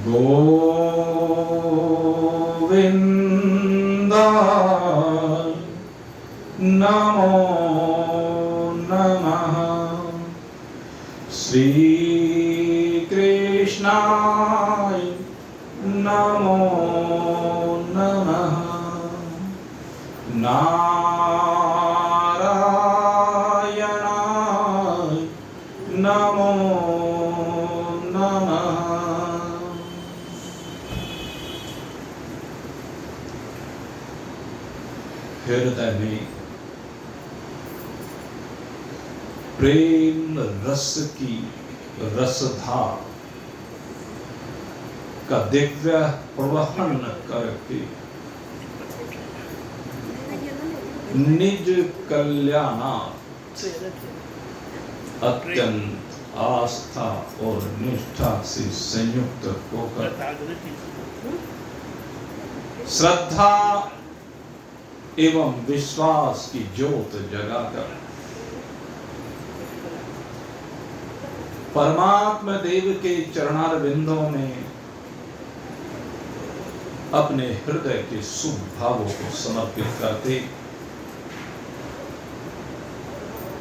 गोविंदा नमो नमः। श्री कृष्णाय नमो नमः। नारायणाय नमो नमः। हृदय में प्रेम रस की रसधार का दिव्य प्रवहन करके निज कल्याणार्थ अत्यंत आस्था और निष्ठा से संयुक्त होकर श्रद्धा एवं विश्वास की ज्योत जगाकर परमात्मा देव के चरणारविंदों में अपने हृदय के शुभ भावों को समर्पित करते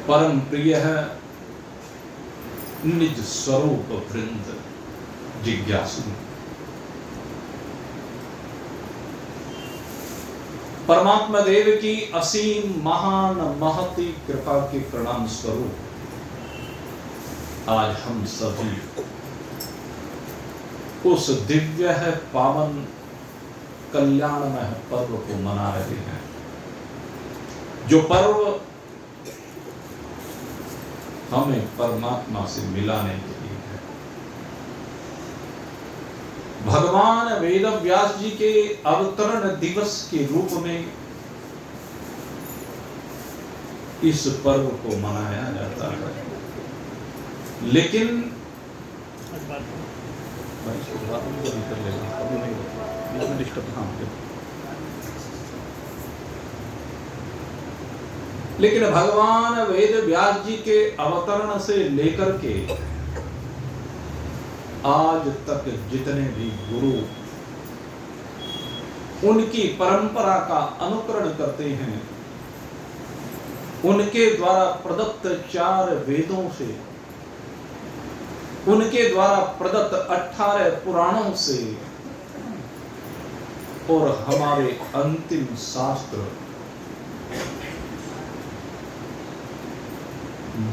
परम प्रिय है निज स्वरूप वृंद जिज्ञासु परमात्मा देव की असीम महान महती कृपा के प्रणाम स्वरूप आज हम सभी उस दिव्य है पावन कल्याणमय पर्व को मना रहे हैं, जो पर्व हमें परमात्मा से मिलाने के लिए है। भगवान वेद व्यास जी के अवतरण दिवस के रूप में इस पर्व को मनाया जाता है, लेकिन भगवान वेद व्यास जी के अवतरण से लेकर के आज तक जितने भी गुरु उनकी परंपरा का अनुकरण करते हैं, उनके द्वारा प्रदत्त 4 वेदों से, उनके द्वारा प्रदत्त 18 पुराणों से और हमारे अंतिम शास्त्र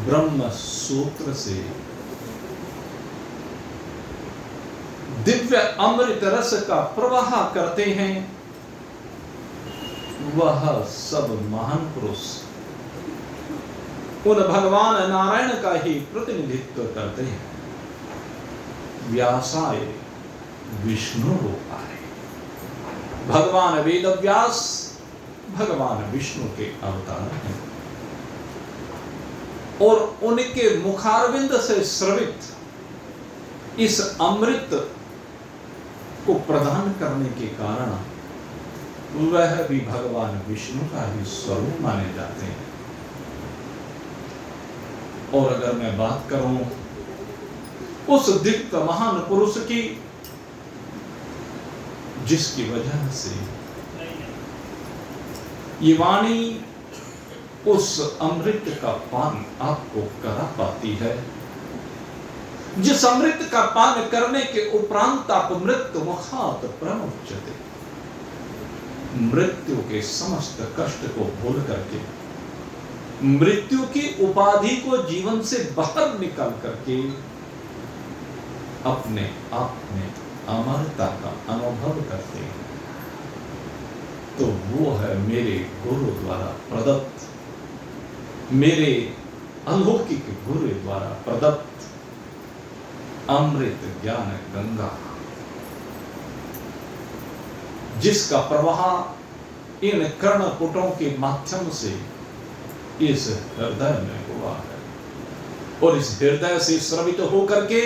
ब्रह्म सूत्र से दिव्य अमृत रस का प्रवाह करते हैं। वह सब महान पुरुष उन भगवान नारायण का ही प्रतिनिधित्व करते हैं। व्यासाय विष्णु रूपाय, भगवान वेद व्यास भगवान विष्णु के अवतार हैं और उनके मुखारविंद से स्रवित इस अमृत को प्रदान करने के कारण वह भी भगवान विष्णु का ही स्वरूप माने जाते हैं। और अगर मैं बात करूं उस दिव्य महान पुरुष की जिसकी वजह से ये वाणी उस अमृत का पान आपको करा पाती है, जिस अमृत का पान करने के उपरांत आप मृत्यु मुखात प्रमुच्यते, मृत्यु के समस्त कष्ट को भूल करके मृत्यु की उपाधि को जीवन से बाहर निकाल करके अपने आप में अमरता का अनुभव करते हैं। तो वो है मेरे गुरु द्वारा प्रदत्त, मेरे अलौकिक गुरु द्वारा प्रदत्त अमृत ज्ञान गंगा, जिसका प्रवाह इन कर्णपुटों के माध्यम से इस हृदय में हुआ है और इस हृदय से स्रवित होकर के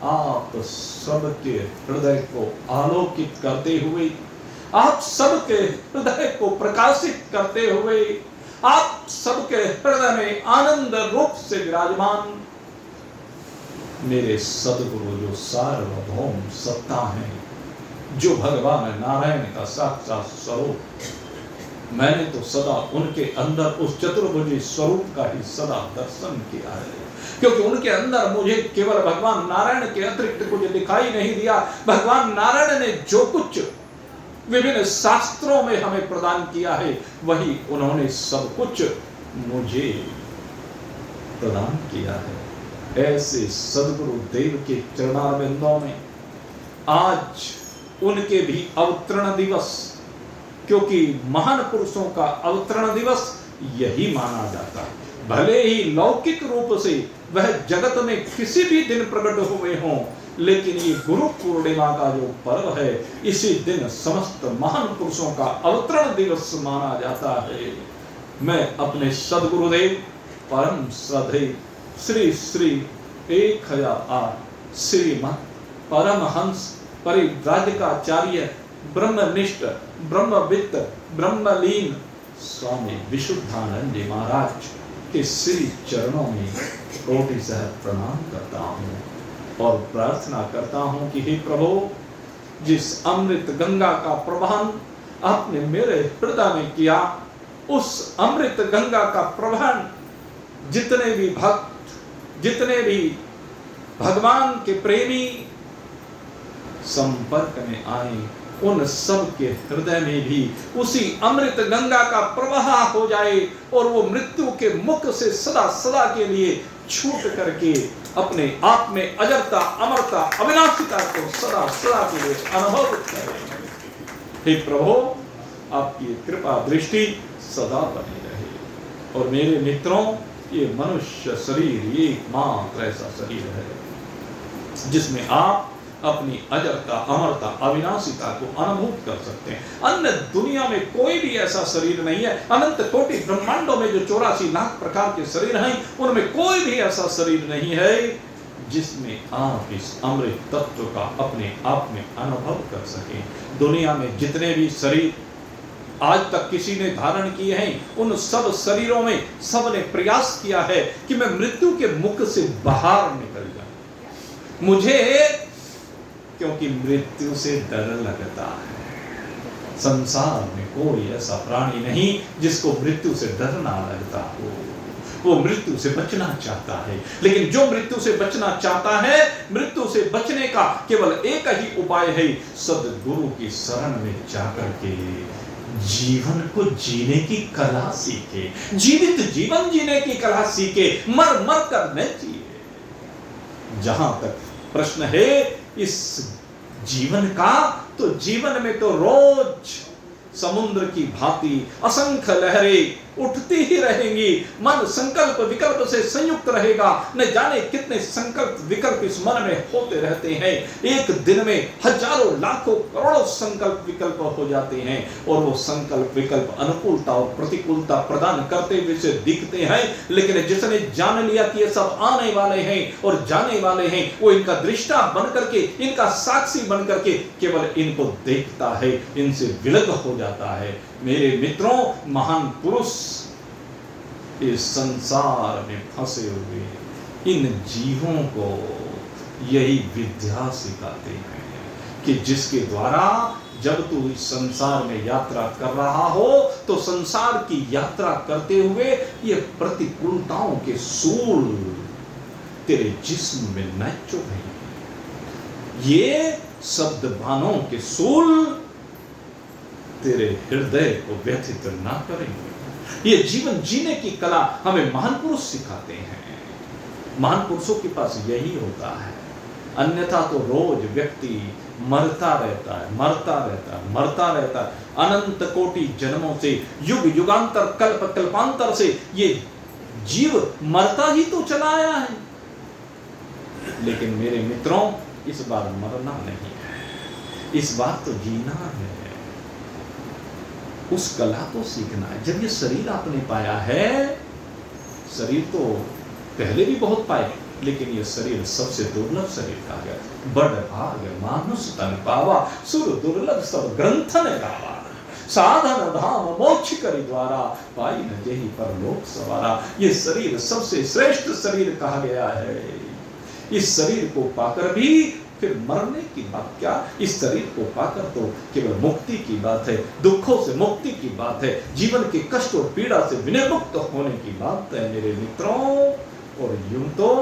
आप सबके हृदय को आलोकित करते हुए, आप सबके हृदय को प्रकाशित करते हुए, आप सबके हृदय में आनंद रूप से विराजमान मेरे सदगुरु जो सार्वभौम सत्ता है, जो भगवान नारायण का साक्षात स्वरूप, मैंने तो सदा उनके अंदर उस चतुर्भुजी स्वरूप का ही सदा दर्शन किया है, क्योंकि उनके अंदर मुझे केवल भगवान नारायण के अतिरिक्त कुछ दिखाई नहीं दिया। भगवान नारायण ने जो कुछ विभिन्न शास्त्रों में हमें प्रदान किया है, वही उन्होंने सब कुछ मुझे प्रदान किया है। ऐसे सदगुरु देव के चरणारविंदों में आज उनके भी अवतरण दिवस, क्योंकि महान पुरुषों का अवतरण दिवस यही माना जाता है। भले ही लौकिक रूप से वह जगत में किसी भी दिन प्रकट हुए हों, लेकिन ये गुरु पूर्णिमा का जो पर्व है, इसी दिन समस्त महान पुरुषों का अवतरण दिवस माना जाता है। मैं अपने सदगुरुदेव परम श्रद्धेय श्री श्री 1008 श्रीमद परमहंस परिव्राजकाचार्य ब्रह्मनिष्ठ ब्रह्मवित्त ब्रह्मलीन स्वामी विशुद्धानंद जी महाराज के श्री चरणों में कोटि सहस्र प्रणाम करता हूँ और प्रार्थना करता हूँ कि हे प्रभु, जिस अमृत गंगा का प्रवाहन आपने मेरे हृदय में किया, उस अमृत गंगा का प्रवाहन जितने भी भक्त, जितने भी भगवान के प्रेमी संपर्क में आए, उन सब के हृदय में भी उसी अमृत गंगा का प्रवाह हो जाए और वो मृत्यु के मुख से सदा सदा के लिए छूट करके अपने आप में अजरता अमरता अविनाशिता को सदा सदा के लिए अनुभव करें। हे प्रभु, आपकी कृपा दृष्टि सदा बनी रहे। और मेरे मित्रों, ये मनुष्य शरीर एकमात्र ऐसा शरीर है जिसमें आप अपनी अजरता अमरता अविनाशिता को अनुभूत कर सकते हैं। अन्य दुनिया में कोई भी ऐसा शरीर नहीं है। अनंत कोटि ब्रह्मांडों में जो 84 लाख प्रकार के शरीर हैं, उनमें कोई भी ऐसा शरीर नहीं है जिसमें आप इस अमृत तत्व का अपने आप में अनुभव कर सकें। दुनिया में जितने भी शरीर आज तक किसी ने धारण किए हैं, उन सब शरीरों में सबने प्रयास किया है कि मैं मृत्यु के मुख से बाहर निकल जाऊं। मुझे क्योंकि मृत्यु से डर लगता है। संसार में कोई ऐसा प्राणी नहीं जिसको मृत्यु से डर ना लगता हो। वो मृत्यु से बचना चाहता है, लेकिन जो मृत्यु से बचना चाहता है, मृत्यु से बचने का केवल एक ही उपाय है, सद्गुरु की शरण में जाकर के जीवन को जीने की कला सीखे, जीवित जीवन जीने की कला सीखे, मर मर कर न जिए। जहां तक प्रश्न है इस जीवन का, तो जीवन में तो रोज समुद्र की भांति असंख्य लहरें उठती ही रहेंगी। मन संकल्प विकल्प से संयुक्त रहेगा। न जाने कितने संकल्प विकल्प इस मन में होते रहते हैं। एक दिन में हजारों लाखों करोड़ों संकल्प विकल्प हो जाते हैं और वो संकल्प विकल्प अनुकूलता और प्रतिकूलता प्रदान करते हुए से दिखते हैं। लेकिन जिसने जान लिया कि ये सब आने वाले हैं और जाने वाले हैं, वो इनका दृष्टा बन करके, इनका साक्षी बन करके केवल इनको देखता है, इनसे विलग हो जाता है। मेरे मित्रों, महान पुरुष इस संसार में फंसे हुए इन जीवों को यही विद्या सिखाते हैं कि जिसके द्वारा जब तू इस संसार में यात्रा कर रहा हो, तो संसार की यात्रा करते हुए ये प्रतिकूलताओं के सूल तेरे जिस्म में न चुभेंगे। ये शब्दबाणों के सूल तेरे हृदय को व्यथित ना करेंगे। ये जीवन जीने की कला हमें महान पुरुष सिखाते हैं। महान पुरुषों के पास यही होता है, अन्यथा तो रोज व्यक्ति मरता रहता है, मरता रहता है, मरता रहता है। अनंत कोटि जन्मों से, युग युगांतर, कल्प कल्पांतर से ये जीव मरता ही तो चला आया है। लेकिन मेरे मित्रों, इस बार मरना नहीं है, इस बार तो जीना है। उस कला को सीखना है। जब ये शरीर आपने पाया है, शरीर तो पहले भी बहुत पाए, लेकिन ये शरीर सबसे दुर्लभ शरीर कहा गया। बड़ भाग मानुष तन पावा, सुर दुर्लभ सब ग्रंथन गावा। साधन धाम मोक्ष करि द्वारा, पाई न जेहि परलोक सवारा। ये शरीर सबसे श्रेष्ठ शरीर कहा गया है। इस शरीर को पाकर भी फिर मरने की बात क्या, इस शरीर को पाकर तो केवल मुक्ति की बात है, दुखों से मुक्ति की बात है, जीवन के कष्ट और पीड़ा से विनिर्मुक्त होने की बात है मेरे मित्रों। और यूं तो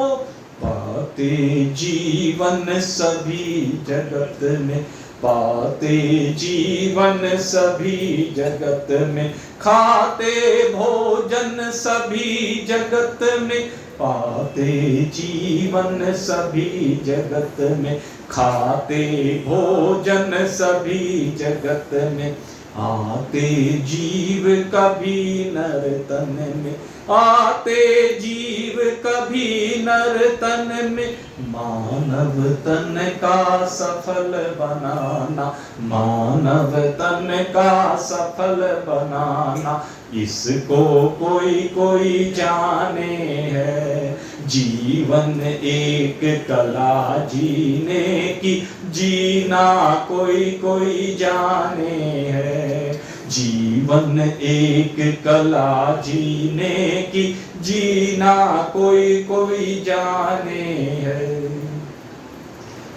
पाते जीवन सभी जगत में, पाते जीवन सभी जगत में, खाते भोजन सभी जगत में, पाते जीवन सभी जगत में, खाते भोजन सभी जगत में, आते जीव कभी नर तन में, आते जीव कभी नर तन में, मानव तन का सफल बनाना, मानव तन का सफल बनाना, इसको कोई कोई जाने है। जीवन एक कला जीने की, जीना कोई कोई जाने है। जीवन एक कला जीने की, जीना कोई कोई जाने है।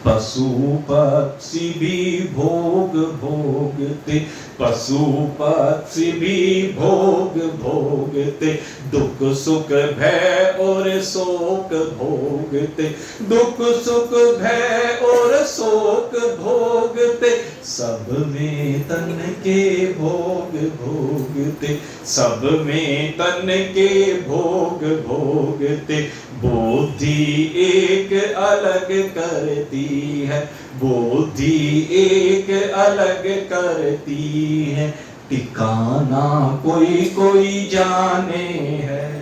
पशु पक्षी भी भोग भोगते, पशु पक्षी भी भोग भोगते, दुख सुख भय और शोक भोगते, दुख सुख भय और शोक भोगते, सब में तन के भोग भोगते, सब में तन के भोग भोगते। बुद्धि एक अलग करती है, बुद्धि एक अलग करती है, ठिकाना कोई कोई जाने है।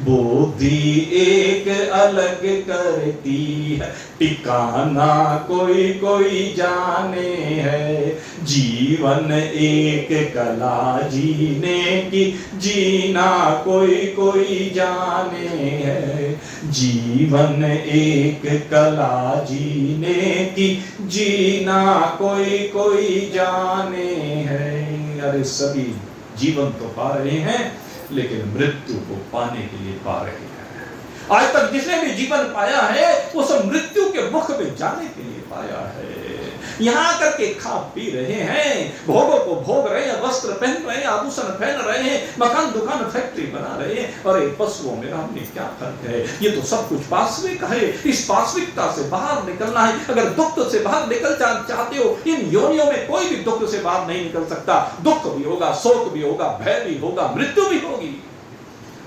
बुद्धि एक अलग करती है, ठिकाना कोई कोई जाने है। जीवन एक कला जीने की, जीना कोई कोई जाने है। जीवन एक कला जीने की, जीना कोई कोई जाने है। अरे सभी जीवन तो पा रहे हैं, लेकिन मृत्यु को पाने के लिए पा रहे हैं। आज तक जिसने भी जीवन पाया है वो सब मृत्यु के मुख में जाने के लिए पाया है। यहाँ करके खा पी रहे हैं, भोगों को भोग रहे हैं, वस्त्र पहन रहे हैं, आभूषण पहन रहे हैं, मकान दुकान फैक्ट्री बना रहे हैं। और पशुओं में हमने क्या फर्क है? ये तो सब कुछ पाश्विक है। इस पाश्विकता से बाहर निकलना है। अगर दुख से बाहर निकल चाहते हो, इन योनियों में कोई भी दुख से बाहर नहीं निकल सकता। दुख भी होगा, शोक भी होगा, भय भी होगा, मृत्यु भी होगी।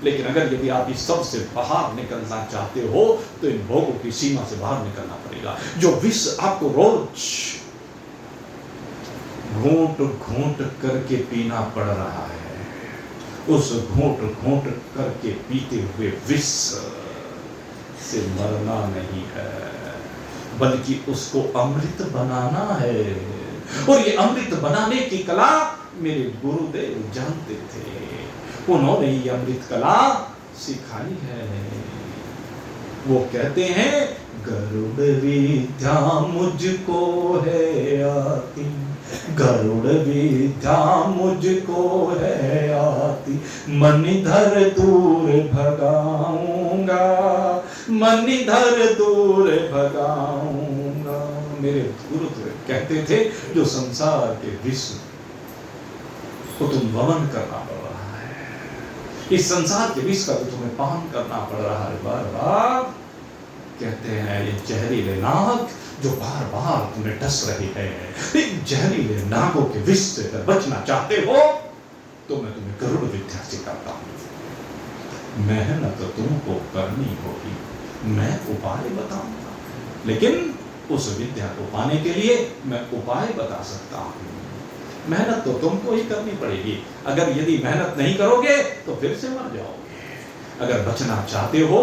लेकिन अगर यदि आप इस सब से बाहर निकलना चाहते हो तो इन भोगों की सीमा से बाहर निकलना पड़ेगा। जो विष आपको रोज घूंट घूंट करके पीना पड़ रहा है, उस घूंट घूंट करके पीते हुए विष से मरना नहीं है, बल्कि उसको अमृत बनाना है। और ये अमृत बनाने की कला मेरे गुरुदेव जानते थे। उन्होंने ये अमृत कला सिखाई है। वो कहते हैं, गरुड़ विद्या मुझको है आती, गरुड़ विद्या मुझको है आती, मणिधर दूर भगाऊंगा, मणिधर दूर भगाऊंगा। मेरे गुरु कहते थे, जो संसार के विष को तुम वमन करना पड़ रहा है, इस संसार के विष का तो तुम्हें पान करना पड़ रहा है बार बार। कहते हैं, ये जहरीले नाग जो बार बार तुम्हें डस रहे हैं, इन जहरीले नागों के विष से अगर बचना चाहते हो तो मैं तुम्हें गरुड़ विद्या सिखाता हूं। मेहनत तुमको करनी होगी, मैं उपाय बताऊंगा, लेकिन उस विद्या को पाने के लिए मैं उपाय बता सकता हूं। मेहनत तो तुमको ही करनी पड़ेगी। अगर यदि मेहनत नहीं करोगे तो फिर से मर जाओगे। अगर बचना चाहते हो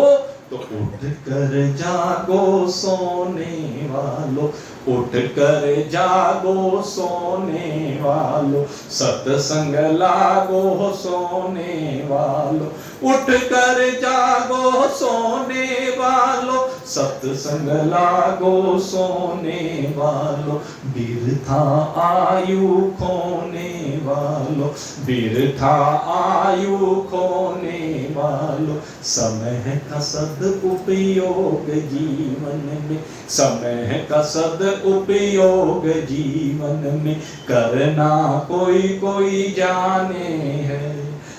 तो उठ कर जागो सोने वालों, उठ कर जागो सोने वालों, सत्संग लागो सोने वालों, उठ कर जागो सोने वालों, सत्संग लागो सोने वालों, बिरथा आयु खोने वालों, बिरथा आयु खोने वालों, समय का सदुपयोग जीवन में, समय का सदुपयोग जीवन में करना कोई कोई जाने है।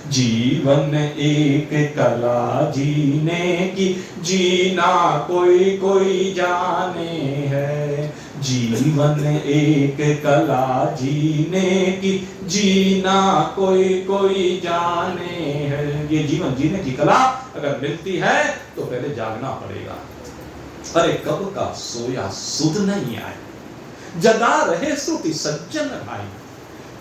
जीवन एक कला जीने की, जीना कोई कोई जाने है। जीवन एक कला जीने की, जीना कोई कोई जाने है। ये जीवन जीने की कला अगर मिलती है तो पहले जागना पड़ेगा। अरे कब का सोया सुध नहीं आए, जगा रहे श्रुति सज्जन भाई।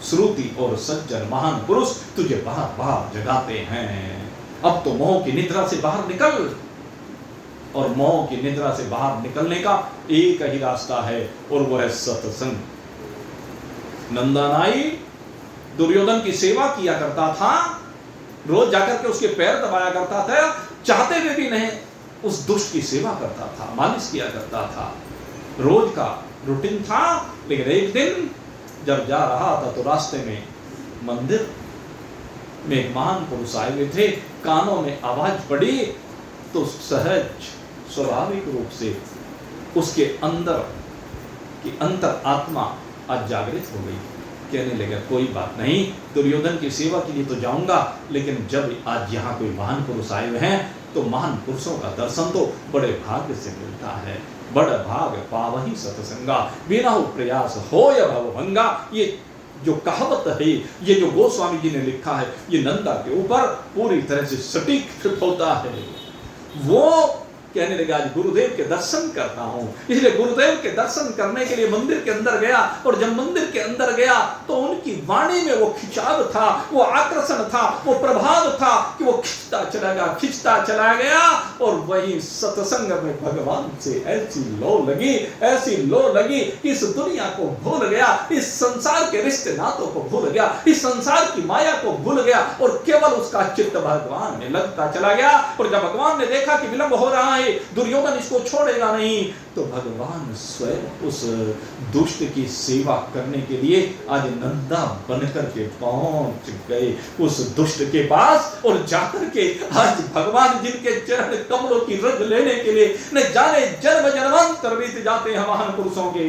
श्रुति और सज्जन महान पुरुष तुझे बाहर बाहर जगाते हैं। अब तो मोह की निद्रा से बाहर निकल, और मोह की निद्रा से बाहर निकलने का एक ही रास्ता है, और वो है सत्संग। नंदनाई दुर्योधन की सेवा किया करता था, रोज जाकर के उसके पैर दबाया करता था, चाहते हुए भी नहीं उस दुष्ट की सेवा करता था, मालिश किया करता था, रोज का रूटीन था। लेकिन एक दिन जब जा रहा था तो रास्ते में मंदिर में एक महान पुरुष आए हुए थे, कानों में आवाज पड़ी तो सहज स्वाभाविक रूप से उसके अंदर की अंतर आत्मा आज जागृत हो गई। कहने लगा कोई बात नहीं, दुर्योधन की सेवा के लिए तो जाऊंगा, लेकिन जब आज यहाँ कोई महान पुरुष आए हुए हैं तो महान पुरुषों का दर्शन तो बड़े भाग्य से मिलता है। बड़ भाग पावही सतसंगा, बिना प्रयास हो या भवभंगा। ये जो कहावत है, ये जो गोस्वामी जी ने लिखा है, ये नंदा के ऊपर पूरी तरह से सटीक फिट होता है। वो कहने लगा आज गुरुदेव के दर्शन करता हूं, इसलिए गुरुदेव के दर्शन करने के लिए मंदिर के अंदर गया। और जब मंदिर के अंदर गया तो उनकी वाणी में वो खिंचाव था, वो आकर्षण था, वो प्रभाव था कि वो खिंचता चला गया। और वही सत्संग में भगवान से ऐसी लो लगी कि इस दुनिया को भूल गया, इस संसार के रिश्ते नातों को भूल गया, इस संसार की माया को भूल गया, और केवल उसका चित्त भगवान में लगता चला गया। और जब भगवान ने देखा कि विलंब हो रहा है, दुर्योधन इसको छोड़ेगा नहीं, तो भगवान स्वयं उस दुष्ट की सेवा करने के लिए आज नंदा बनकर के पहुंच गए उस दुष्ट के पास। और जाकर के आज भगवान जिनके चरण कमलों की रग लेने के लिए न जाने जन्म जन्मांतर बीत जाते हैं महान पुरुषों के,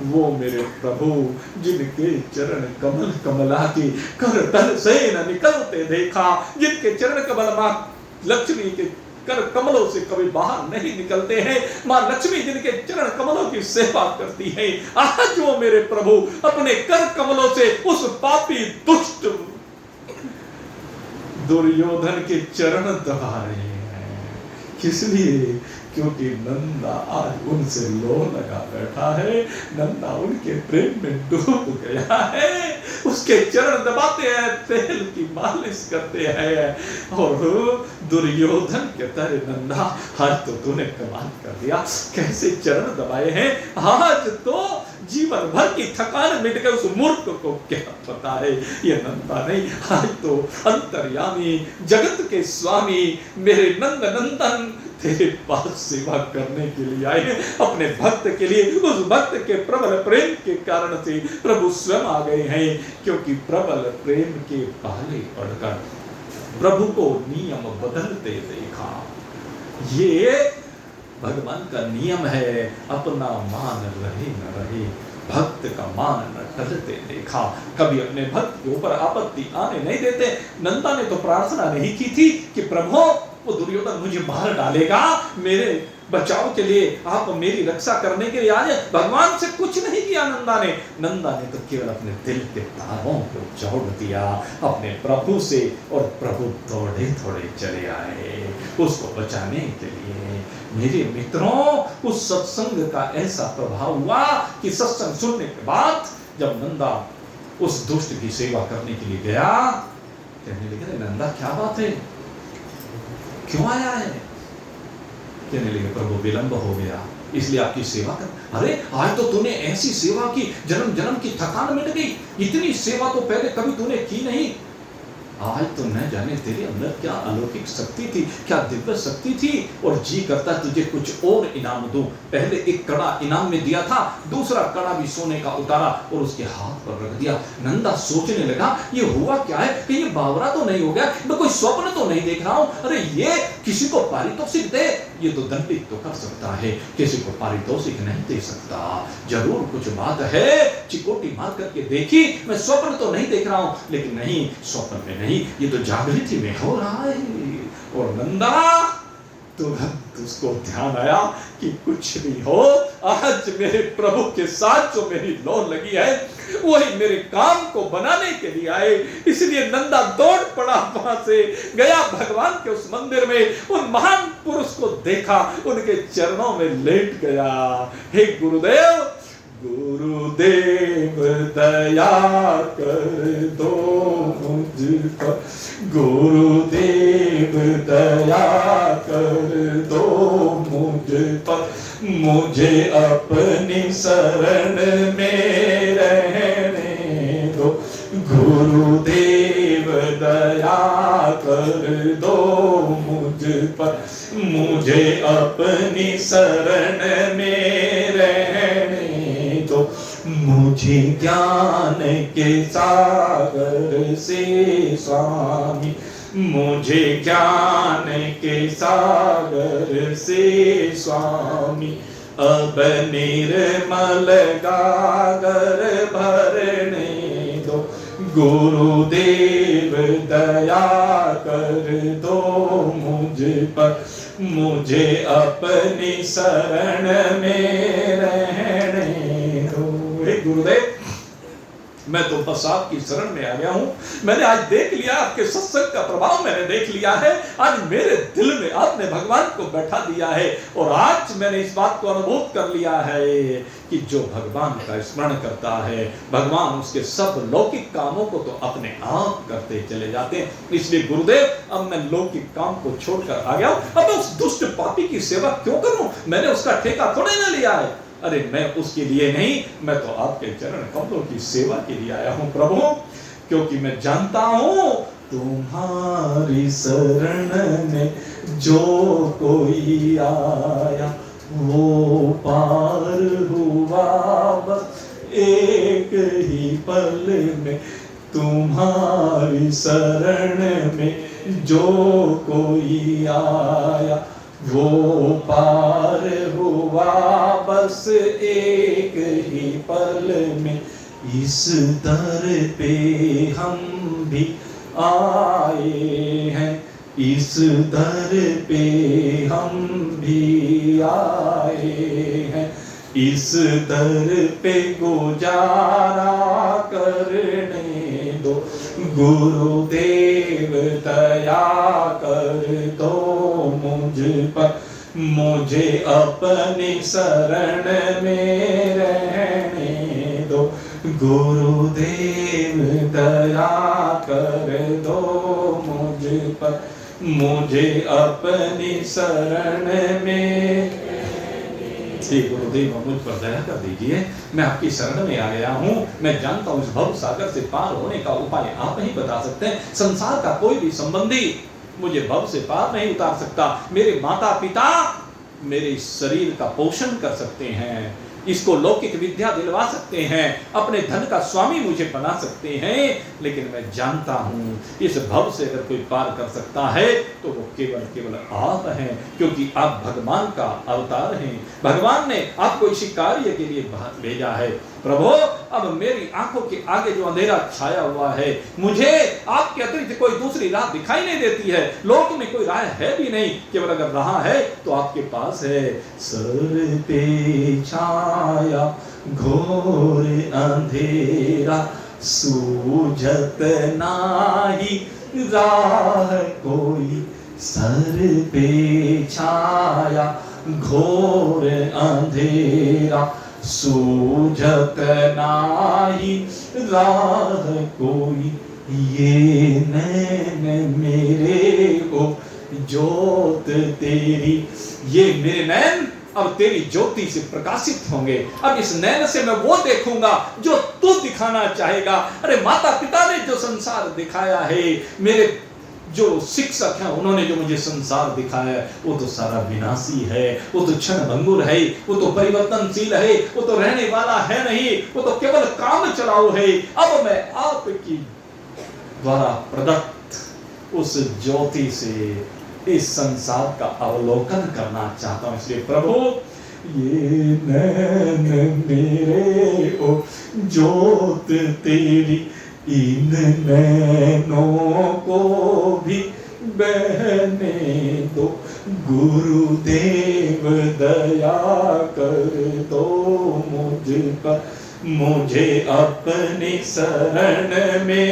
वो मेरे प्रभु जिनके चरण कमल कमला की कर तल से न निकलते देखा, जिनके चरण कमल मां लक्ष्मी के कर कमलों से कभी बाहर नहीं निकलते हैं, मां लक्ष्मी जिनके चरण कमलों की सेवा करती है, आज वो मेरे प्रभु अपने कर कमलों से उस पापी दुष्ट दुर्योधन के चरण दबा रहे हैं। किस लिए? क्योंकि नंदा आज उनसे लो लगा बैठा है, नंदा उनके प्रेम में डूब गया है, उसके चरण दबाते हैं, तेल की मालिश करते हैं। और दुर्योधन कहता है नंदा आज तो तूने कमाल कर दिया, कैसे चरण दबाए हैं, आज तो जीवन भर की थकान मिट गई। उस मूर्ख को क्या पता है ये नंदा नहीं, आज तो अंतर्यामी जगत के स्वामी मेरे नंद नंदन तेरे पास सेवा करने के लिए आए हैं, अपने भक्त के लिए। उस भक्त के प्रबल प्रेम के कारण से प्रभु स्वयं आ गए हैं, क्योंकि प्रबल प्रेम के पहले पढ़कर प्रभु को नियम बदलते देखा। ये भगवान का नियम है, अपना मान रहे न रहे, भक्त का मान न टलते देखा। कभी अपने भक्त के ऊपर आपत्ति आने नहीं देते। नंदा ने तो प्रार्थना नहीं की थी कि प्रभु वो दुर्योधन मुझे मार डालेगा, मेरे बचाव के लिए आप मेरी रक्षा करने के लिए आए। भगवान से कुछ नहीं किया नंदा ने तो केवल अपने दिल के तारों को जोड़ दिया अपने प्रभु से, और प्रभु दौड़े थोड़े चले आए उसको बचाने के लिए। मेरे मित्रों, उस सत्संग का ऐसा प्रभाव हुआ कि सत्संग सुनने के बाद जब नंदा उस दुष्ट की सेवा करने के लिए गया, कहने लगे नंदा क्या बात है, क्यों आया है? कहने लगे प्रभु विलंब हो गया इसलिए आपकी सेवा कर। अरे आज तो तूने ऐसी सेवा की, जन्म जन्म की थकान मिट गई, इतनी सेवा तो पहले कभी तूने की नहीं। आज तो न जाने तेरे अंदर क्या अलौकिक शक्ति थी, क्या दिव्य शक्ति थी, और जी करता तुझे कुछ और इनाम दूं। पहले एक कड़ा इनाम में दिया था, दूसरा कड़ा भी सोने का उतारा और उसके हाथ पर रख दिया। नंदा सोचने लगा ये हुआ क्या है, कि ये बावरा तो नहीं हो गया, मैं कोई स्वप्न तो नहीं देख रहा हूं। अरे ये किसी को पारितोषिक दे, ये तो दंडित तो कर सकता है, किसी को पारितोषिक नहीं दे सकता। जरूर कुछ बात है। चिकोटी मार करके देखी, मैं स्वप्न तो नहीं देख रहा हूं, लेकिन नहीं, स्वप्न में नहीं, ये तो जागृति में हो रहा है। और नंदा तुरंत उसको ध्यान आया कि कुछ भी हो, आज मेरे प्रभु के साथ जो मेरी लौ लगी है वही मेरे काम को बनाने के लिए आए। इसलिए नंदा दौड़ पड़ा, वहां से गया भगवान के उस मंदिर में, उन महान पुरुष को देखा, उनके चरणों में लेट गया। हे गुरुदेव, गुरुदेव दया कर दो मुझ पर, गुरुदेव दया कर दो मुझ पर, मुझे अपनी शरण में रहने दो। गुरुदेव दया कर दो मुझ पर, मुझे अपनी शरण में रहने दो। मुझे ज्ञान के सागर से स्वामी, मुझे ज्ञान के सागर से स्वामी, अब निर्मल गागर भरने दो। गुरुदेव दया कर दो मुझ पर, मुझे अपनी शरण में रहने दो। हे गुरुदेव, मैं तो बस आपकी शरण में आ गया हूं। मैंने आज देख लिया, आपके सत्संग का प्रभाव मैंने देख लिया है। आज मेरे दिल में आपने भगवान को बैठा दिया है, और आज मैंने इस बात को अनुभव कर लिया है कि जो भगवान का स्मरण करता है, भगवान उसके सब लौकिक कामों को तो अपने आप करते चले जाते हैं। इसलिए गुरुदेव, अब मैं लौकिक काम को छोड़कर आ गया हूं। अब मैं उस दुष्ट पापी की सेवा क्यों करूं? मैंने उसका ठेका थोड़े ना लिया है। अरे मैं उसके लिए नहीं, मैं तो आपके चरण कमलों की सेवा के लिए आया हूं प्रभु, क्योंकि मैं जानता हूं तुम्हारी शरण में जो कोई आया वो पार हुआ बस एक ही पल में। तुम्हारी शरण में जो कोई आया वो पार हुआ बस एक ही पल में। इस दर पे हम भी आए हैं, इस दर पे हम भी आए हैं, इस दर पे गुजारा करने दो। गुरुदेव दया कर दो मुझ पर, मुझे अपनी शरण में रहने दो। गुरुदेव दया कर दो मुझ पर, मुझे अपनी शरण में। गुरुदेव मुझ पर दया कर दीजिए, मैं आपकी शरण में आ गया हूँ। मैं जानता हूँ इस भव सागर से पार होने का उपाय आप ही बता सकते हैं। संसार का कोई भी संबंधी मुझे भव से पार नहीं उतार सकता। मेरे माता पिता मेरे शरीर का पोषण कर सकते हैं, इसको लौकिक विद्या दिलवा सकते हैं, अपने धन का स्वामी मुझे बना सकते हैं, लेकिन मैं जानता हूं इस भव से अगर कोई पार कर सकता है तो वो केवल केवल आप हैं, क्योंकि आप भगवान का अवतार हैं। भगवान ने आपको इसी कार्य के लिए भेजा है। प्रभु, अब मेरी आंखों के आगे जो अंधेरा छाया हुआ है, मुझे आपके अतिरिक्त कोई दूसरी राह दिखाई नहीं देती है। लोक में कोई राह है भी नहीं, केवल अगर राह है तो आपके पास है। सर पे छाया घोर अंधेरा, सूझत नाही राह कोई। सर पे छाया घोर अंधेरा, सूझत नाही राह कोई। ये नैन मेरे को जोत तेरी, ये मेरे नैन अब तेरी ज्योति से प्रकाशित होंगे। अब इस नैन से मैं वो देखूंगा जो तू दिखाना चाहेगा। अरे माता पिता ने जो संसार दिखाया है, मेरे जो शिक्षक हैं उन्होंने जो मुझे संसार दिखाया है, वो तो सारा विनाशी है, वो तो क्षण भंगुर है, वो तो परिवर्तनशील है, वो तो रहने वाला है नहीं, वो तो केवल काम चलाओ है। अब मैं आपकी द्वारा प्रदत्त उस ज्योति से इस संसार का अवलोकन करना चाहता हूं। इसलिए प्रभु, ये नैन मेरे ओ ज्योत तेरी, इन नैनों को भी बहने दो। गुरुदेव दया कर दो मुझ पर, मुझे अपनी शरण में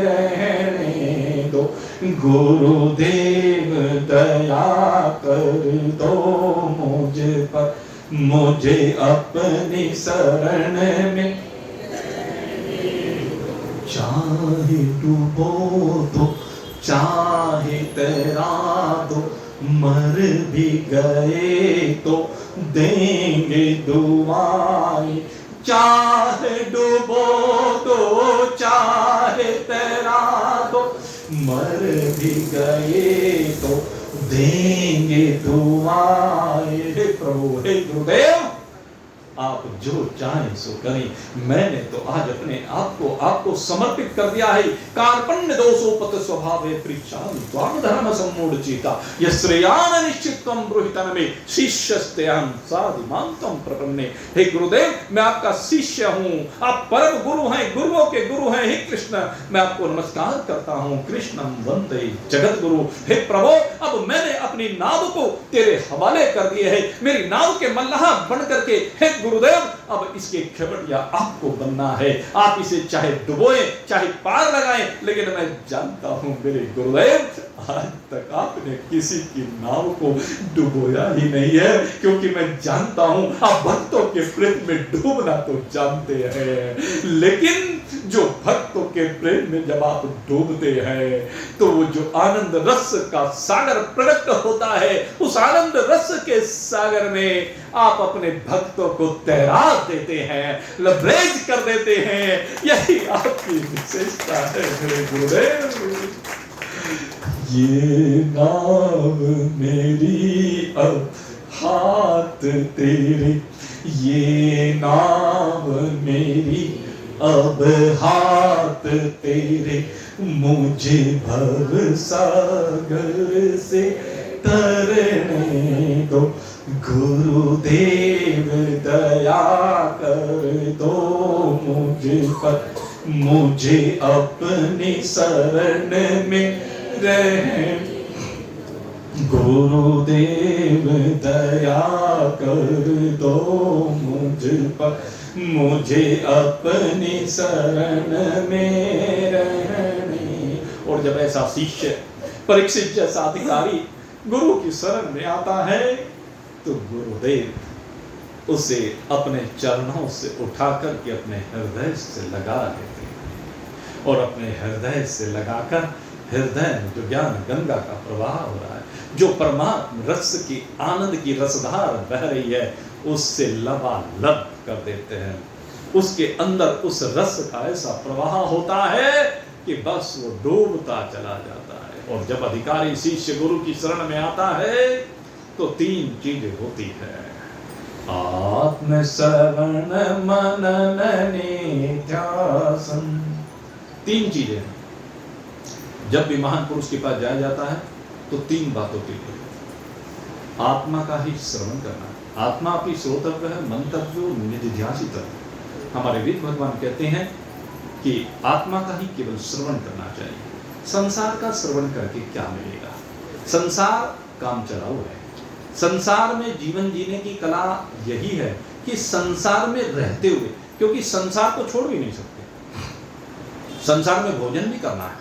रहने दो। गुरुदेव दया कर दो मुझ पर, मुझे अपनी शरण में। चाहे डूबो दो, चाहे तैरा दो, मर भी गए तो देंगे दुआएं। चाहे डूबो दो, चाहे तैरा दो, मर भी गए तो देंगे दुआएं। हे प्रभु, हे गुरुदेव, आप जो चाहें सो करें। मैंने तो आज अपने आप को आपको समर्पित कर दिया है। कार्पण्य दोषोपत स्वभावे पृच्छामि त्वां धर्म सम्मूढ़चिता, यश्रेयान निश्चित्वं ब्रूहितन में शिष्यस्तेहं साधिमांतं प्रपन्ने। हे गुरुदेव, मैं आपका शिष्य हूँ, आप परम गुरु हैं, गुरुओं के गुरु हैं। हे कृष्ण, मैं आपको नमस्कार करता हूँ। कृष्णं वंदे जगत गुरु। हे प्रभु, अब मैंने अपनी नाव को तेरे हवाले कर दिए है। मेरी नाव के मल्लाह बन करके हे गुरुदेव, अब इसके खबरिया आपको बनना है। आप इसे चाहे डुबोए, चाहे पार लगाएं, लेकिन मैं जानता हूं मेरे गुरुदेव, आज तक आपने किसी की नाव को डुबोया ही नहीं है, क्योंकि मैं जानता हूं आप भक्तों के प्रेम में डूबना तो जानते हैं, लेकिन जो भक्तों के प्रेम में जब आप डूबते हैं तो वो जो आनंद रस का सागर प्रकट होता है, उस आनंद रस के सागर में आप अपने भक्तों को तैरा देते हैं, लबरेज कर देते हैं। यही आपकी विशेषता है मेरे गुरुदेव। ये नाव मेरी अब हाथ तेरे, ये नाव मेरी अब हाथ तेरे, मुझे भव सागर से तरने दो। गुरुदेव दया कर दो मुझे पर, मुझे अपनी शरण में रहने। गुरुदेव दया कर दो मुझ पर, मुझे अपनी शरण में रहने। और जब ऐसा शिष्य, परीक्षित जैसा अधिकारी गुरु की शरण में आता है तो गुरुदेव उसे अपने चरणों से उठाकर के अपने हृदय से लगा लेते हैं, और अपने हृदय से लगाकर हृदय में जो ज्ञान गंगा का प्रवाह हो रहा है, जो परमात्म रस की आनंद की रसधार बह रही है, उससे लबालब कर देते हैं। उसके अंदर उस रस का ऐसा प्रवाह होता है कि बस वो डूबता चला जाता है। और जब अधिकारी शिष्य गुरु की शरण में आता है तो तीन चीजें होती है, आत्म श्रवण मनन निध्यासन। तीन चीजें। जब भी महान पुरुष के पास जाया जाता है तो तीन बातों के लिए, आत्मा का ही श्रवण करना, आत्मा अपनी श्रोतव्य है, मंतव्य निधिध्यासितव्य। हमारे वेद भगवान कहते हैं कि आत्मा का ही केवल श्रवण करना चाहिए। संसार का श्रवण करके क्या मिलेगा? संसार काम चलाऊ है। संसार में जीवन जीने की कला यही है कि संसार में रहते हुए, क्योंकि संसार को छोड़ भी नहीं सकते, संसार में भोजन भी करना है,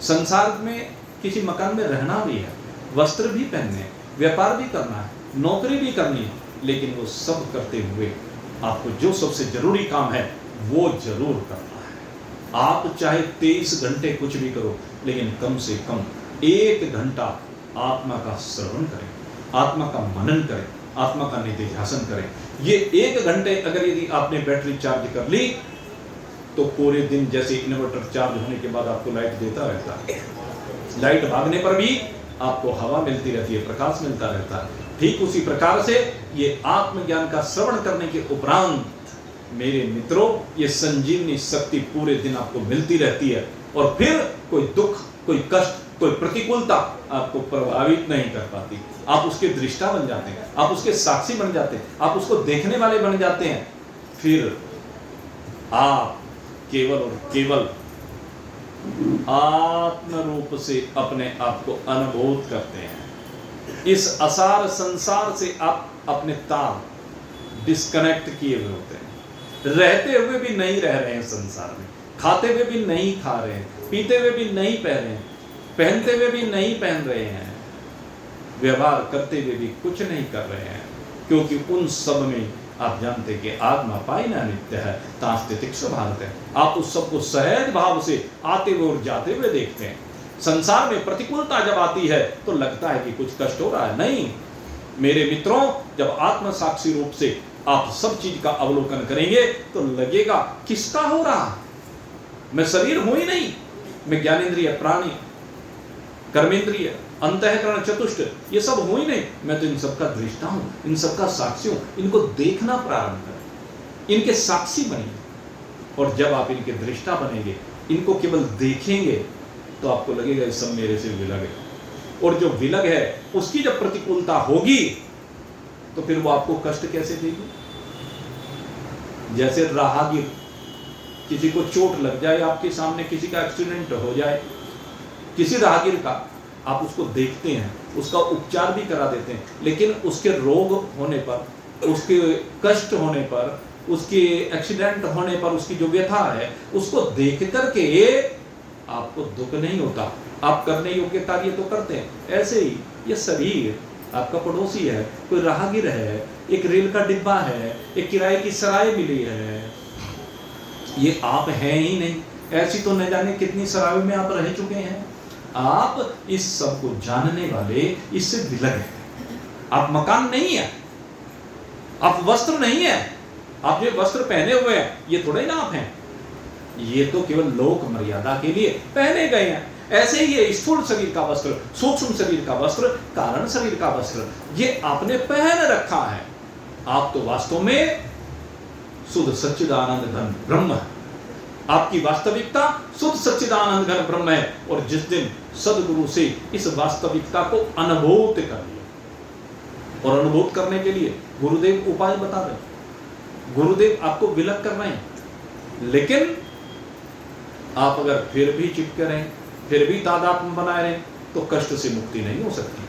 संसार में किसी मकान में रहना भी है, वस्त्र भी पहनने, व्यापार भी करना है, नौकरी भी करनी है, लेकिन वो सब करते हुए आपको जो सबसे जरूरी काम है वो जरूर करना है। आप चाहे 23 घंटे कुछ भी करो, लेकिन कम से कम 1 घंटा आत्मा का श्रवण करें, आत्मा का मनन करें, आत्मा का निधिध्यासन करें। ये 1 घंटे अगर यदि आपने बैटरी चार्ज कर ली तो पूरे दिन जैसे इन्वर्टर चार्ज होने के बाद आपको लाइट देता रहता है, लाइट भागने पर भी आपको हवा मिलती रहती है, प्रकाश मिलता रहता है। ठीक उसी प्रकार से ये आत्मज्ञान का श्रवण करने के उपरांत मेरे मित्रों ये संजीवनी शक्ति पूरे दिन आपको मिलती रहती है और फिर कोई दुख, कोई कष्ट, कोई प्रतिकूलता आपको प्रभावित नहीं कर पाती। आप उसके दृष्टा बन जाते हैं, आप उसके साक्षी बन जाते हैं, आप उसको देखने वाले बन जाते हैं। फिर आप केवल और केवल आत्म रूप से अपने आप को अनुभूत करते हैं। इस असार संसार से आप अपने तार डिस्कनेक्ट किए हुए होते हैं, रहते हुए भी नहीं रह रहे हैं संसार में, खाते हुए भी नहीं खा रहे हैं, पीते हुए भी नहीं पह रहे हैं, पहनते हुए भी नहीं पहन रहे हैं, व्यवहार करते हुए भी कुछ नहीं कर रहे हैं, क्योंकि उन सब में आप जानते कि आत्मा पाइना नित्य है, तास्तिक स्वभाव है। आप उस सब को सहज भाव से आते हुए और जाते हुए देखते हैं। संसार में प्रतिकूलता जब आती है तो लगता है कि कुछ कष्ट हो रहा है, नहीं मेरे मित्रों, जब आत्म साक्षी रूप से आप सब चीज का अवलोकन करेंगे तो लगेगा किसका हो रहा, मैं शरीर हूं ही नहीं, मैं ज्ञानेंद्रिय, प्राणी, कर्मेंद्रिय, अंतःकरण, चतुष्ट, ये सब हूं ही नहीं, मैं तो इन सबका दृष्टा हूं, इन सबका साक्षी हूं। इनको देखना प्रारंभ करें, इनके साक्षी बनिए, और जब आप इनके दृष्टा बनेंगे, इनको केवल देखेंगे तो आपको लगेगा ये सब मेरे से विलग है। और जो विलग है उसकी जब प्रतिकूलता होगी तो फिर वो आपको कष्ट कैसे देगी। जैसे राहगीर, किसी को चोट लग जाए, आपके सामने किसी का एक्सीडेंट हो जाए, किसी राहगीर का, आप उसको देखते हैं, उसका उपचार भी करा देते हैं, लेकिन उसके रोग होने पर, उसके कष्ट होने पर, उसके एक्सीडेंट होने पर उसकी जो व्यथा है उसको देख करके आपको दुख नहीं होता, आप करने योग्य कार्य तो करते हैं। ऐसे ही ये शरीर आपका पड़ोसी है, कोई राहगीर है, एक रेल का डिब्बा है, एक किराए की सराय मिली है, ये आप हैं ही नहीं। ऐसी तो न जाने कितनी सरायों में आप रह चुके हैं। आप इस सब को जानने वाले इससे विलग हैं। आप मकान नहीं है, आप वस्त्र नहीं है, आप जो वस्त्र पहने हुए हैं ये थोड़े ना आप हैं, ये तो केवल लोक मर्यादा के लिए पहने गए हैं। ऐसे ही ये स्थूल शरीर का वस्त्र, सूक्ष्म शरीर का वस्त्र, कारण शरीर का वस्त्र, ये आपने पहन रखा है। आप तो वास्तव में शुद्ध सच्चिदानंद घन ब्रह्म है। आपकी वास्तविकता शुद्ध सच्चिदानंद घन ब्रह्म है। और जिस दिन सदगुरु से इस वास्तविकता को अनुभूत कर लिया, और अनुभूत करने के लिए गुरुदेव उपाय बता रहे, गुरुदेव आपको विलग कर रहे हैं, लेकिन आप अगर फिर भी चिपके रहें, फिर भी तादात्म्य बनाए रहें, तो कष्ट से मुक्ति नहीं हो सकती।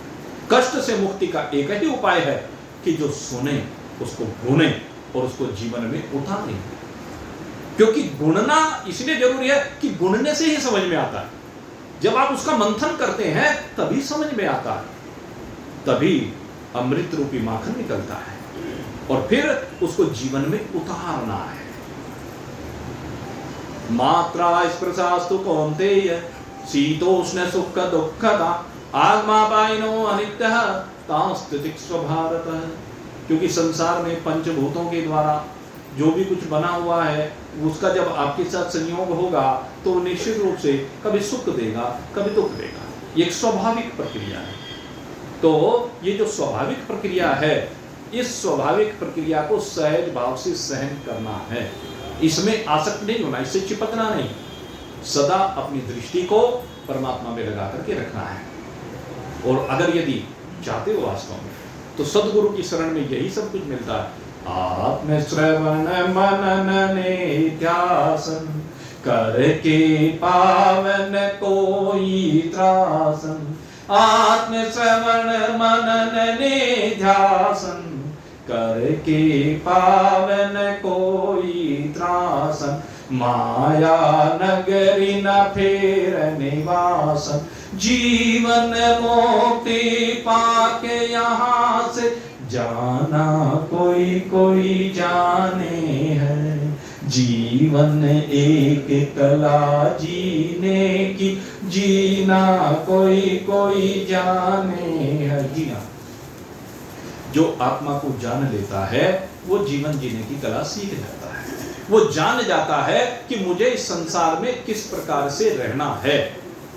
कष्ट से मुक्ति का एक ही उपाय है कि जो सुने उसको गुने और उसको जीवन में उतारें। क्योंकि गुणना इसलिए जरूरी है कि गुणने से ही समझ में आता है। जब आप उसका मंथन करते हैं तभी समझ में आता है, तभी अमृत रूपी माखन निकलता है, और फिर उसको जीवन में उतारना है। मात्रा स्पर्शास्तु कौन्तेय शीतोष्ण सुख दुःखदा आत्मा पाइनो अनित्यः तास्तितिक्ष्व भारत। क्योंकि संसार में पंचभूतों के द्वारा जो भी कुछ बना हुआ है उसका जब आपके साथ संयोग होगा तो निश्चित रूप से कभी सुख देगा, कभी दुख देगा। ये एक स्वाभाविक प्रक्रिया है। तो ये जो स्वाभाविक प्रक्रिया है, इस स्वाभाविक प्रक्रिया को सहज भाव से सहन करना है। इसमें आसक्त नहीं होना, इससे चिपकना नहीं, सदा अपनी दृष्टि को परमात्मा में लगा करके रखना है। और अगर यदि चाहते हो वास्तव में तो सदगुरु की शरण में यही सब कुछ मिलता है। आत्म श्रवण मनन निध्यासन करके पावन कोई त्रासन। आत्म श्रवण मनन निध्यासन करके पावन कोई त्रासन। माया नगरी न फेर निवासन। जीवन मुक्ति पाके यहाँ से जाना कोई कोई जाने है। जीवन एक कला जीने की, जीना कोई कोई जाने है। जीना जो आत्मा को जान लेता है वो जीवन जीने की कला सीख जाता है। वो जान जाता है कि मुझे इस संसार में किस प्रकार से रहना है।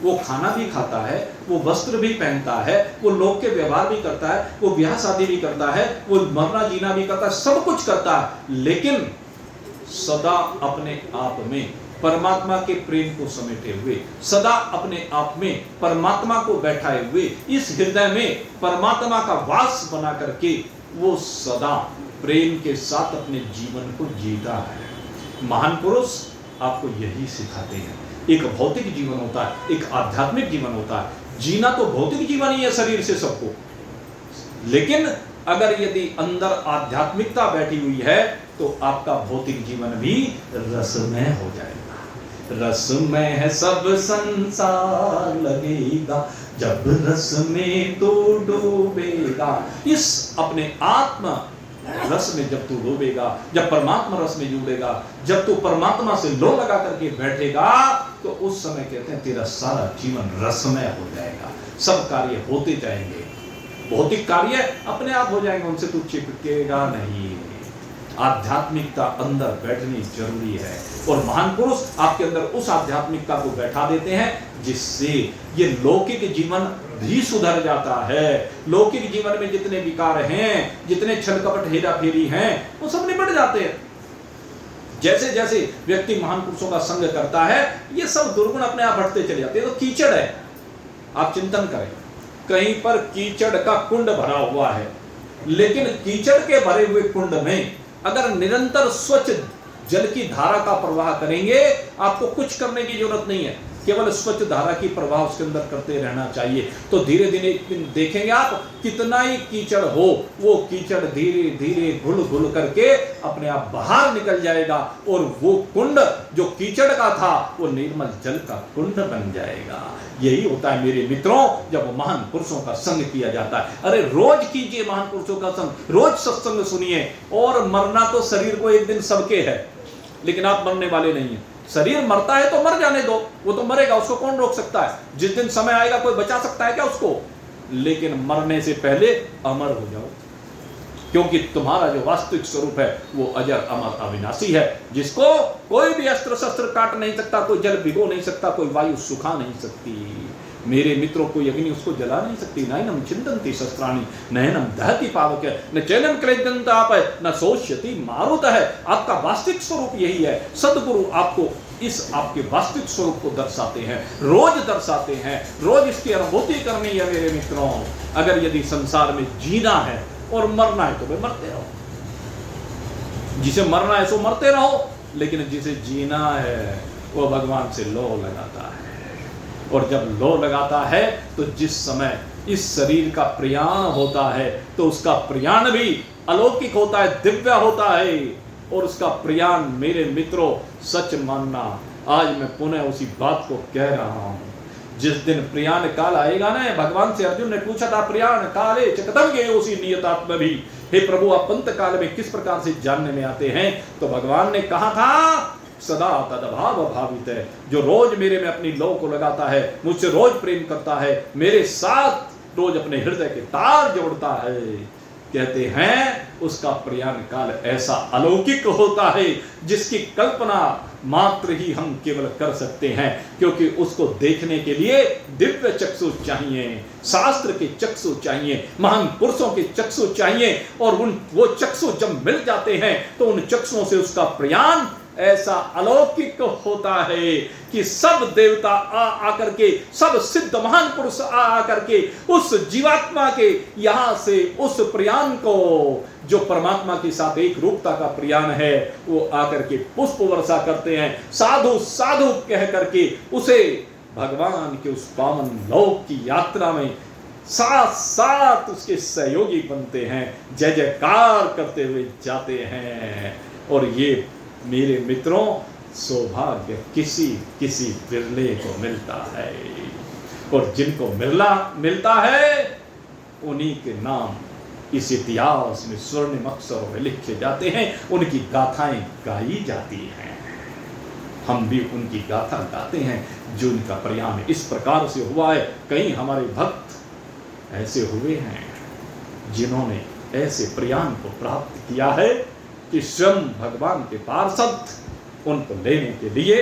वो खाना भी खाता है, वो वस्त्र भी पहनता है, वो लोग के व्यवहार भी करता है, वो ब्याह शादी भी करता है, वो मरना जीना भी करता है, सब कुछ करता है, लेकिन सदा अपने आप में परमात्मा के प्रेम को समेटे हुए, सदा अपने आप में परमात्मा को बैठाए हुए, इस हृदय में परमात्मा का वास बना करके वो सदा प्रेम के साथ अपने जीवन को जीता है। महान पुरुष आपको यही सिखाते हैं। एक भौतिक जीवन होता है, एक आध्यात्मिक जीवन होता है। जीना तो भौतिक जीवन ही है शरीर से सबको, लेकिन अगर यदि अंदर आध्यात्मिकता बैठी हुई है तो आपका भौतिक जीवन भी रसमय हो जाएगा। रसमय है सब संसार लगेगा, जब रस में तो डूबेगा। इस अपने आत्मा रस में जब तू डूबेगा, जब परमात्मा रस में डूबेगा, जब तू परमात्मा से लो लगा करके बैठेगा, तो उस समय कहते हैं तेरा सारा जीवन रसमय हो जाएगा। सब कार्य होते जाएंगे, भौतिक कार्य अपने आप हो जाएंगे, उनसे तू चिपकेगा नहीं। आध्यात्मिकता अंदर बैठनी जरूरी है, और महान पुरुष आपके अंदर उस आध्यात्मिकता को बैठा देते हैं जिससे ये लौकिक जीवन भी सुधर जाता है। लौकिक जीवन में जितने विकार हैं, जितने छल कपट हेरा फेरी हैं, वो सब निपट जाते हैं। जैसे जैसे व्यक्ति महान पुरुषों का संग करता है, ये सब दुर्गुण अपने आप हटते चले जाते हैं। तो कीचड़ है, आप चिंतन करें, कहीं पर कीचड़ का कुंड भरा हुआ है, लेकिन कीचड़ के भरे हुए कुंड में अगर निरंतर स्वच्छ जल की धारा का प्रवाह करेंगे, आपको कुछ करने की जरूरत नहीं है, केवल स्वच्छ धारा की प्रवाह उसके अंदर करते रहना चाहिए। तो धीरे धीरे देखेंगे आप, कितना ही कीचड़ हो, वो कीचड़ धीरे धीरे घुल घुल करके अपने आप बाहर निकल जाएगा, और वो कुंड जो कीचड़ का था वो निर्मल जल का कुंड बन जाएगा। यही होता है मेरे मित्रों, जब महान पुरुषों का संग किया जाता है। अरे रोज कीजिए महान पुरुषों का संग, रोज सत्संग सुनिए। और मरना तो शरीर को एक दिन सबके है, लेकिन आप मरने वाले नहीं हैं। शरीर मरता है तो मर जाने दो, वो तो मरेगा, उसको कौन रोक सकता है। जिस दिन समय आएगा कोई बचा सकता है क्या उसको? लेकिन मरने से पहले अमर हो जाओ, क्योंकि तुम्हारा जो वास्तविक स्वरूप है वो अजर अमर अविनाशी है, जिसको कोई भी अस्त्र शस्त्र काट नहीं सकता, कोई जल भिगो नहीं सकता, कोई वायु सुखा नहीं सकती। मेरे मित्रों, कोई अग्नि उसको जला नहीं सकती। नैनम चिंतन्ति शस्त्राणि नैनम दहति पावक, न चैनम क्लेदन्ताप, न शोष्यति मारुत है। आपका वास्तविक स्वरूप यही है। सद्गुरु आपको इस आपके वास्तविक स्वरूप को दर्शाते हैं, रोज दर्शाते हैं, रोज इसकी अनुभूति करनी है मेरे मित्रों। अगर यदि संसार में जीना है और मरना है तो भाई मरते रहो, जिसे मरना है सो मरते रहो, लेकिन जिसे जीना है वो भगवान से लो लगाता है। और जब लो लगाता है तो जिस समय इस शरीर का प्रयाण होता है तो उसका प्रयाण भी अलौकिक होता है, दिव्य होता है। और उसका प्रयाण मेरे मित्रों सच मानना, आज मैं पुनः उसी बात को कह रहा हूं, जिस दिन प्रयाण काल आएगा ना, भगवान से अर्जुन ने पूछा था प्रयाण काले चकतम गए उसी नियतात्म भी, हे प्रभु आप पंत काल में किस प्रकार से जानने में आते हैं? तो भगवान ने कहा था सदा तदभाव भावित है, जो रोज मेरे में अपनी लौ को लगाता है, मुझसे रोज प्रेम करता है, मेरे साथ रोज अपने हृदय के तार जोड़ता है, कहते हैं उसका प्रयाण काल ऐसा अलौकिक होता है जिसकी कल्पना मात्र ही हम केवल कर सकते हैं, क्योंकि उसको देखने के लिए दिव्य चक्षु चाहिए, शास्त्र के चक्षु चाहिए, महान पुरुषों के चक्षु चाहिए। और वो चक्षु जब मिल जाते हैं तो उन चक्षुओं से उसका प्रयाण ऐसा अलौकिक होता है कि सब देवता आकर के, सब सिद्ध महान पुरुष आकर के उस जीवात्मा के यहां से उस प्रयाण को, जो परमात्मा के साथ एक रूपता का प्रयाण है, वो आकर के पुष्प वर्षा करते हैं, साधु साधु कह करके उसे भगवान के उस पावन लोक की यात्रा में साथ साथ उसके सहयोगी बनते हैं, जय जयकार करते हुए जाते हैं। और ये मेरे मित्रों सौभाग्य किसी किसी बिरले को मिलता है, और जिनको मिलता है उन्हीं के नाम इस इतिहास में स्वर्णिम अक्षरों में लिखे जाते हैं, उनकी गाथाएं गाई जाती हैं। हम भी उनकी गाथा गाते हैं जो उनका प्रयाण इस प्रकार से हुआ है। कई हमारे भक्त ऐसे हुए हैं जिन्होंने ऐसे प्रियान को प्राप्त किया है कि स्वयं भगवान के पार्षद उनको लेने के लिए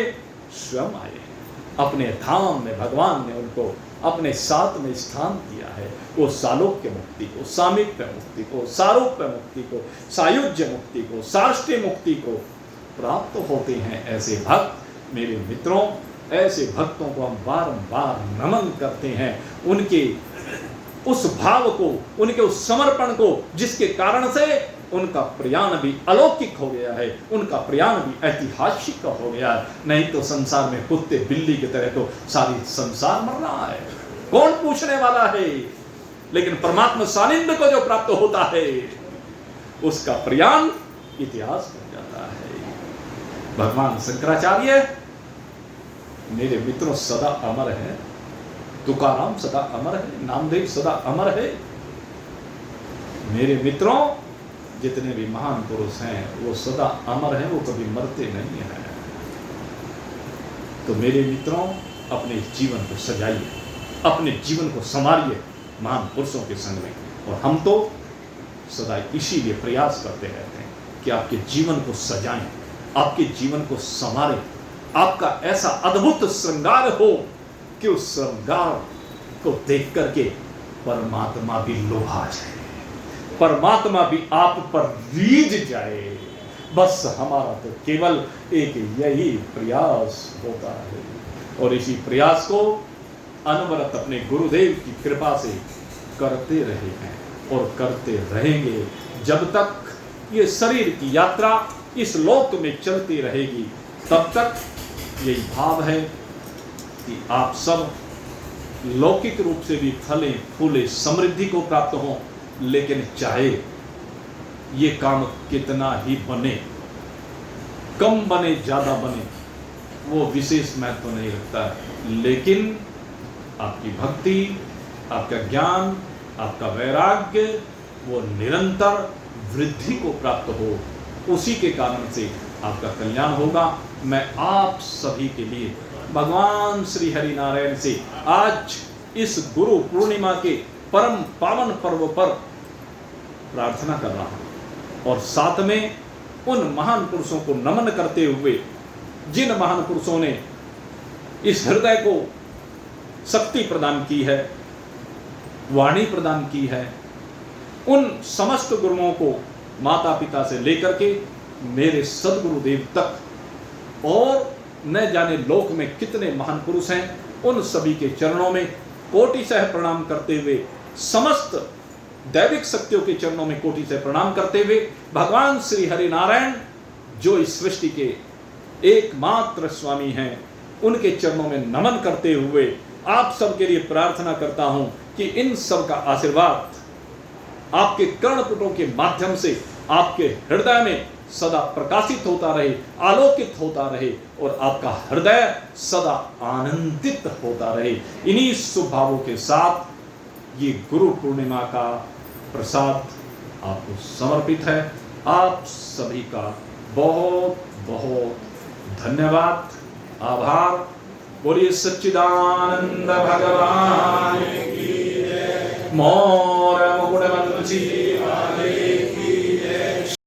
स्वयं आए हैं। अपने धाम में भगवान ने उनको अपने साथ में स्थान दिया है। वो सालोक्य मुक्ति को, सामीप्य मुक्ति को, सारूप्य मुक्ति को, सायुज्य मुक्ति को, साष्टय मुक्ति को प्राप्त होते हैं। ऐसे भक्त मेरे मित्रों, ऐसे भक्तों को हम बारंबार नमन करते हैं। उनके उस भाव को, उनके उस समर्पण को, जिसके कारण से उनका प्रयाण भी अलौकिक हो गया है, उनका प्रयाण भी ऐतिहासिक हो गया है। नहीं तो संसार में कुत्ते बिल्ली की तरह तो सारी संसार मर रहा है, कौन पूछने वाला है। लेकिन परमात्मा सानिध्य को जो प्राप्त होता है उसका प्रयाण इतिहास बन जाता है। भगवान शंकराचार्य मेरे मित्रों सदा अमर है, तुकाराम सदा अमर है, नामदेव सदा अमर है। मेरे मित्रों जितने भी महान पुरुष हैं वो सदा अमर हैं, वो कभी मरते नहीं हैं। तो मेरे मित्रों अपने जीवन को सजाइए, अपने जीवन को संवारिए महान पुरुषों के संग में। और हम तो सदा इसीलिए प्रयास करते रहते हैं कि आपके जीवन को सजाएं, आपके जीवन को संवारें, आपका ऐसा अद्भुत श्रृंगार हो कि उस श्रृंगार को देख करके परमात्मा भी लोभा जाए, परमात्मा भी आप पर रीझ जाए। बस हमारा तो केवल एक यही प्रयास होता है और इसी प्रयास को अनवरत अपने गुरुदेव की कृपा से करते रहे हैं और करते रहेंगे जब तक ये शरीर की यात्रा इस लोक में चलती रहेगी। तब तक यही भाव है कि आप सब लौकिक रूप से भी फले फूले समृद्धि को प्राप्त हों, लेकिन चाहे ये काम कितना ही बने, कम बने ज्यादा बने, वो विशेष महत्व तो नहीं रखता, लेकिन आपकी भक्ति, आपका ज्ञान, आपका वैराग्य वो निरंतर वृद्धि को प्राप्त हो, उसी के कारण से आपका कल्याण होगा। मैं आप सभी के लिए भगवान श्री हरि नारायण से आज इस गुरु पूर्णिमा के परम पावन पर्व पर प्रार्थना कर रहा हूं और साथ में उन महान पुरुषों को नमन करते हुए, जिन महान पुरुषों ने इस हृदय को शक्ति प्रदान की है, वाणी प्रदान की है, उन समस्त गुरुओं को माता पिता से लेकर के मेरे सदगुरुदेव तक और न जाने लोक में कितने महान पुरुष हैं, उन सभी के चरणों में कोटिशः प्रणाम करते हुए, समस्त दैविक शक्तियों के चरणों में कोटिशः प्रणाम करते हुए, भगवान श्री हरि नारायण जो इस सृष्टि के एकमात्र स्वामी हैं, उनके चरणों में नमन करते हुए आप सबके लिए प्रार्थना करता हूं कि इन सब का आशीर्वाद आपके कर्णपुटों के माध्यम से आपके हृदय में सदा प्रकाशित होता रहे, आलोकित होता रहे और आपका हृदय सदा आनंदित होता रहे। इन्हीं शुभ भावों के साथ ये गुरु पूर्णिमा का प्रसाद आपको समर्पित है। आप सभी का बहुत बहुत धन्यवाद, आभार। बोलिए सच्चिदानंद भगवान की जय। मोर मुकुट वंशी वाले